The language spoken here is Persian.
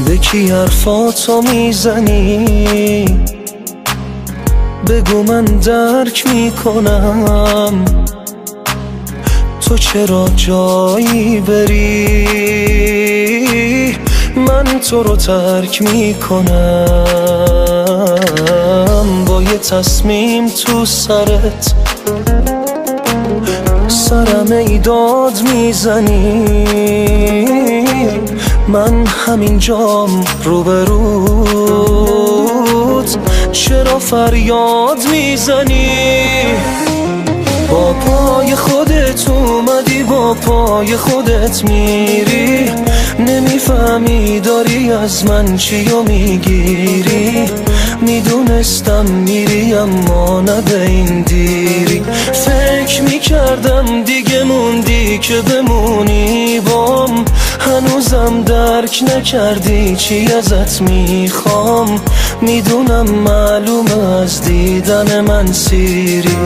به کی حرفاتو میزنی؟ بگو من درک میکنم. تو چرا جایی بری من تو رو ترک میکنم. با یه تصمیم تو سرت سرم ایداد میزنی. من همینجام روبروت چرا فریاد میزنی؟ با پای خودت اومدی با پای خودت میری. نمیفهمی داری از من چیو میگیری. میدونستم میری اما نه به این دیری. فکر میکردم دیگه موندی که بمونی بام. هنوزم درک نکردی چی ازت میخوام. میدونم معلومه از دیدن من سیری.